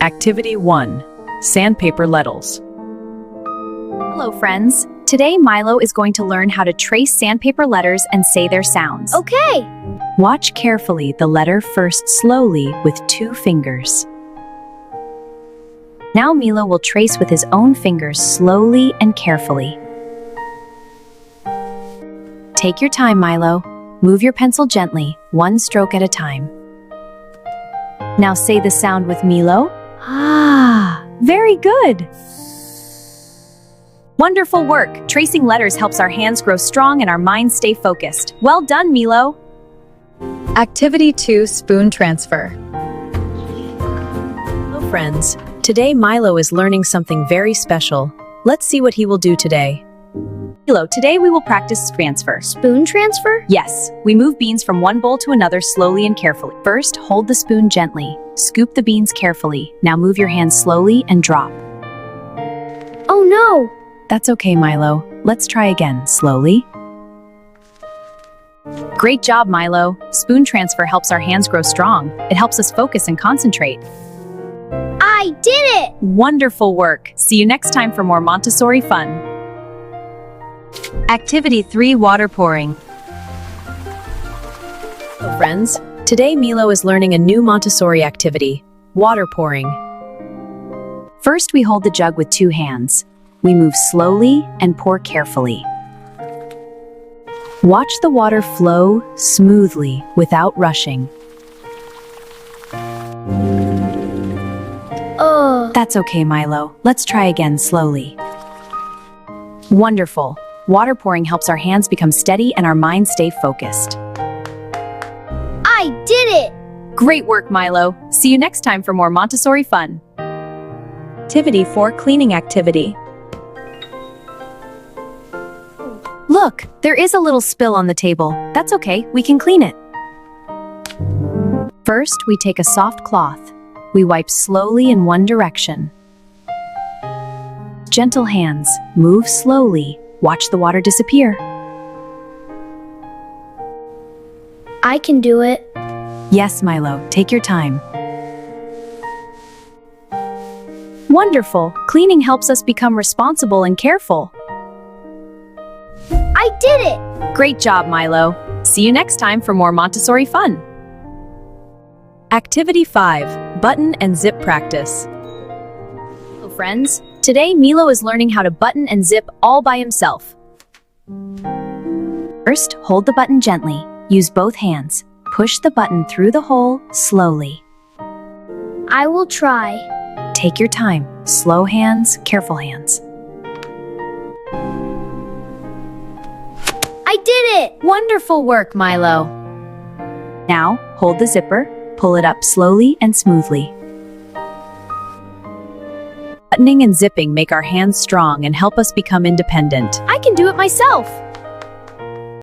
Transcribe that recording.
Activity 1. Sandpaper Letters. Hello, friends. Today, Milo is going to learn how to trace sandpaper letters and say their sounds. Okay. Watch carefully the letter first slowly with 2 fingers. Now Milo will trace with his own fingers slowly and carefully. Take your time, Milo. Move your pencil gently, 1 stroke at a time. Now say the sound with Milo. Ah, very good. Wonderful work! Tracing letters helps our hands grow strong and our minds stay focused. Well done, Milo! Activity 2, Spoon Transfer. Hello, friends. Today, Milo is learning something very special. Let's see what he will do today. Milo, today we will practice transfer. Spoon transfer? Yes, we move beans from one bowl to another slowly and carefully. First, hold the spoon gently. Scoop the beans carefully. Now move your hands slowly and drop. Oh no! That's okay, Milo. Let's try again, slowly. Great job, Milo. Spoon transfer helps our hands grow strong. It helps us focus and concentrate. I did it! Wonderful work. See you next time for more Montessori fun. Activity 3, Water Pouring. Hello, friends. Today, Milo is learning a new Montessori activity, water pouring. First, we hold the jug with 2 hands. We move slowly and pour carefully. Watch the water flow smoothly without rushing. That's okay, Milo. Let's try again slowly. Wonderful. Water pouring helps our hands become steady and our minds stay focused. I did it! Great work, Milo. See you next time for more Montessori fun. Activity 4, Cleaning Activity. Look, there is a little spill on the table. That's okay, we can clean it. First, we take a soft cloth. We wipe slowly in one direction. Gentle hands, move slowly. Watch the water disappear. I can do it. Yes, Milo, take your time. Wonderful! Cleaning helps us become responsible and careful. I did it! Great job, Milo. See you next time for more Montessori fun. Activity 5, Button and Zip Practice. Hello, friends. Today, Milo is learning how to button and zip all by himself. First, hold the button gently. Use both hands. Push the button through the hole slowly. I will try. Take your time. Slow hands, careful hands. I did it! Wonderful work, Milo. Now, hold the zipper. Pull it up slowly and smoothly. Buttoning and zipping make our hands strong and help us become independent. I can do it myself!